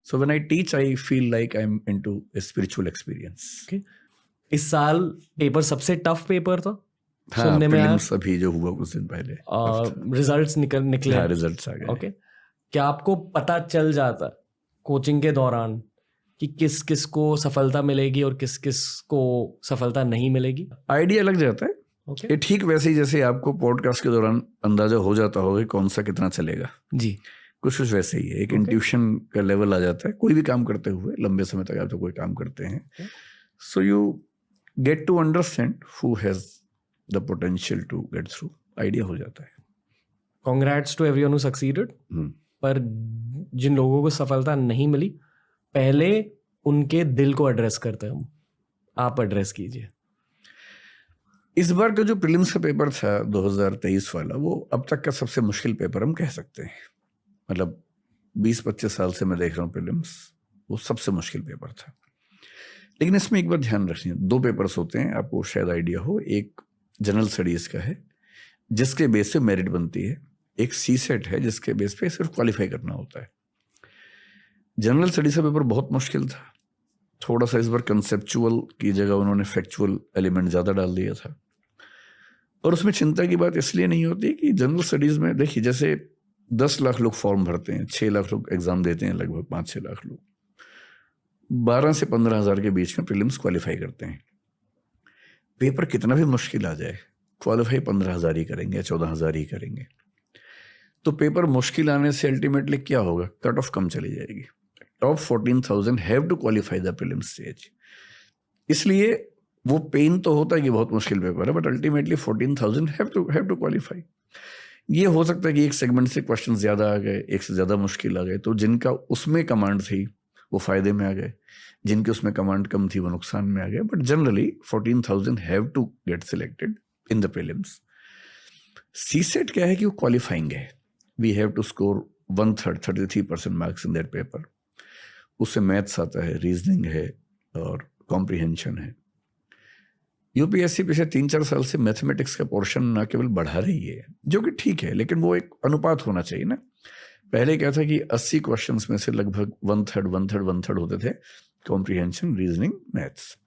So when I teach, I feel like I'm into a spiritual experience. Okay. इस साल paper सबसे tough paper था हाँ, सुनने में आया। प्रीलिम्स अभी जो हुआ कुछ दिन पहले रिजल्ट्स निकले। हाँ, रिजल्ट्स आ गए। ओके, क्या आपको पता चल जाता कोचिंग के दौरान कि किस किस को सफलता मिलेगी और किस किस को सफलता नहीं मिलेगी? आइडिया लग जाता है। ओके, ये ठीक वैसे ही जैसे आपको पॉडकास्ट के दौरान अंदाजा हो जाता होगा कि कौन सा कितना चलेगा, जी। कुछ कुछ वैसे ही है। एक इंट्यूशन का लेवल आ जाता है कोई भी काम करते हुए। लंबे समय तक आप तो कोई काम करते हैं, so you get to understand who has the potential to get through. Idea हो जाता है। Congrats to everyone who succeeded. पर जिन लोगों को सफलता नहीं मिली, पहले उनके दिल को एड्रेस करते हैं हम। आप एड्रेस कीजिए। इस बार का जो प्रीलिम्स का पेपर था 2023 वाला, वो अब तक का सबसे मुश्किल पेपर हम कह सकते हैं। मतलब 20-25 साल से मैं देख रहा हूँ प्रीलिम्स, वो सबसे मुश्किल पेपर था। लेकिन इसमें एक बात ध्यान रखनी है, 2 पेपर्स होते हैं, आपको शायद आइडिया हो। एक जनरल स्टडीज का है जिसके बेस पे मेरिट बनती है, एक सीसेट है जिसके बेस पे सिर्फ क्वालिफाई करना होता है। जनरल स्टडीज का पेपर बहुत मुश्किल था। थोड़ा सा इस बार कंसेप्चुअल की जगह उन्होंने फैक्चुअल एलिमेंट ज़्यादा डाल दिया था। और उसमें चिंता की बात इसलिए नहीं होती कि जनरल स्टडीज़ में देखिए, जैसे 10 लाख लोग फॉर्म भरते हैं, 6 लाख लोग एग्ज़ाम देते हैं, लगभग 5-6 लाख लोग 12 से 15 हज़ार के बीच में प्रीलिम्स क्वालिफाई करते हैं। पेपर कितना भी मुश्किल आ जाए, क्वालिफाई 15 हज़ार ही करेंगे या 14 हज़ार ही करेंगे। तो पेपर मुश्किल आने से अल्टीमेटली क्या होगा, कट ऑफ कम चली जाएगी। Top 14,000 have to qualify the prelims stage. इसलिए वो पेन तो होता है कि बहुत मुश्किल पेपर है, but ultimately 14,000 have to qualify. ये हो सकता है कि एक सेगमेंट से क्वेश्चन ज़्यादा आ गए, एक से ज़्यादा मुश्किल आ गए, तो जिनका उसमें कमांड थी वो फायदे में आ गए, जिनके उसमें कमांड कम थी वो नुकसान में आ गए। But generally 14,000 have to get selected in the prelims. CSAT क्या है कि वो क्वालिफाइंग है। We have to score 1/3 33% marks in that paper. उससे मैथ्स आता है, रीजनिंग है और कॉम्प्रिहेंशन है। यूपीएससी पिछले 3-4 साल से मैथमेटिक्स का पोर्शन ना केवल बढ़ा रही है, जो कि ठीक है, लेकिन वो एक अनुपात होना चाहिए ना। पहले क्या था कि 80 क्वेश्चंस में से लगभग 1/3 होते थे comprehension, reasoning, maths.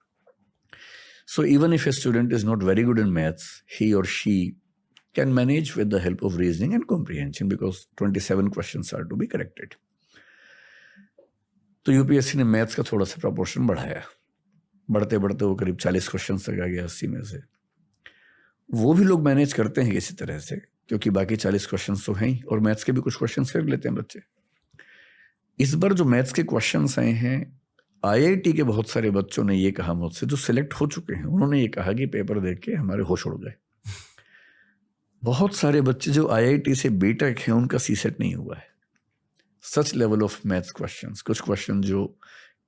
So even if a student is not very good in maths, he और she can manage with the help of reasoning and comprehension because 27 questions are to be corrected. तो UPSC ने maths का थोड़ा सा proportion बढ़ाया, बढ़ते बढ़ते वो करीब 40 क्वेश्चन तक आ गया 80 में से। वो भी लोग मैनेज करते हैं किसी तरह से, क्योंकि बाकी 40 क्वेश्चन तो हैं ही, और मैथ्स के भी कुछ क्वेश्चन कर लेते हैं बच्चे। इस बार जो मैथ्स के क्वेश्चन आए हैं, आईआईटी के बहुत सारे बच्चों ने ये कहा मुझसे, जो सिलेक्ट हो चुके हैं, उन्होंने ये कहा कि पेपर देख के हमारे होश उड़ गए। बहुत सारे बच्चे जो आईआईटी से बीटेक हैं, उनका सीसेट नहीं हुआ है। सच लेवल ऑफ मैथ्स क्वेश्चंस, कुछ क्वेश्चन जो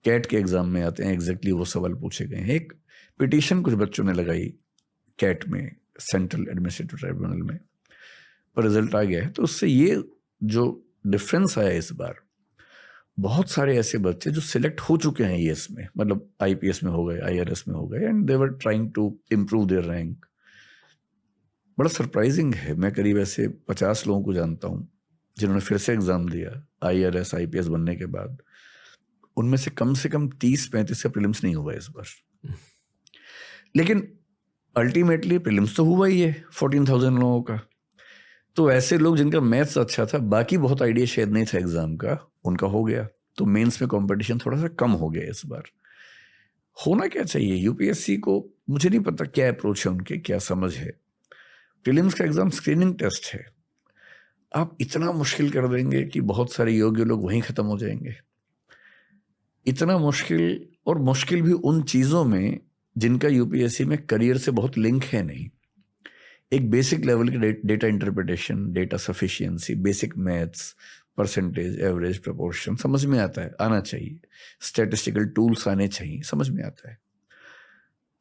कैट के एग्जाम में आते हैं, एग्जैक्टली वो सवाल पूछे गए हैं। एक पिटीशन कुछ बच्चों ने लगाई कैट में, सेंट्रल एडमिनिस्ट्रेटिव ट्राइब्यूनल में, पर रिजल्ट आ गया है। तो उससे ये जो डिफरेंस आया इस बार, बहुत सारे ऐसे बच्चे जो सिलेक्ट हो चुके हैं ईएस में, मतलब आईपीएस में हो गए, आईआरएस में हो गए, and they were trying to improve their rank. बड़ा सरप्राइजिंग है। मैं करीब ऐसे 50 लोगों को जानता हूँ जिन्होंने फिर से एग्जाम दिया आईआरएस आईपीएस बनने के बाद। उनमें से कम 30-35 का प्रीलिम्स नहीं हुआ इस बार। लेकिन अल्टीमेटली प्रीलिम्स तो हुआ ही है 14,000 लोगों का। तो ऐसे लोग जिनका मैथ्स अच्छा था, बाकी बहुत आइडिया शायद नहीं था एग्जाम का, उनका हो गया। तो मेंस में कंपटीशन थोड़ा सा कम हो गया इस बार। होना क्या चाहिए यूपीएससी को, मुझे नहीं पता क्या अप्रोच है उनके, क्या समझ है। प्रीलिम्स का एग्जाम स्क्रीनिंग टेस्ट है, आप इतना मुश्किल कर देंगे कि बहुत सारे योग्य लोग वहीं खत्म हो जाएंगे। इतना मुश्किल, और मुश्किल भी उन चीज़ों में जिनका यूपीएससी में करियर से बहुत लिंक है नहीं। एक बेसिक लेवल की data interpretation, data sufficiency, basic maths, percentage, average, proportion समझ में आता है, आना चाहिए। स्टैटिस्टिकल टूल्स आने चाहिए, समझ में आता है।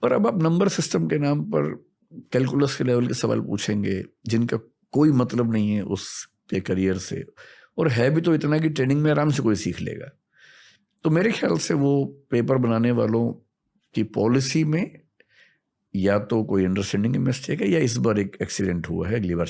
पर अब आप नंबर सिस्टम के नाम पर कैलकुलस के लेवल के सवाल पूछेंगे जिनका कोई मतलब नहीं है उसके करियर से, और है भी तो इतना कि ट्रेनिंग में आराम से कोई सीख लेगा। तो मेरे ख्याल से वो पेपर बनाने वालों की पॉलिसी में या तो कोई अंडरस्टैंडिंग मिस्टेक है, या इस बार एक एक्सीडेंट हुआ है, अगली बार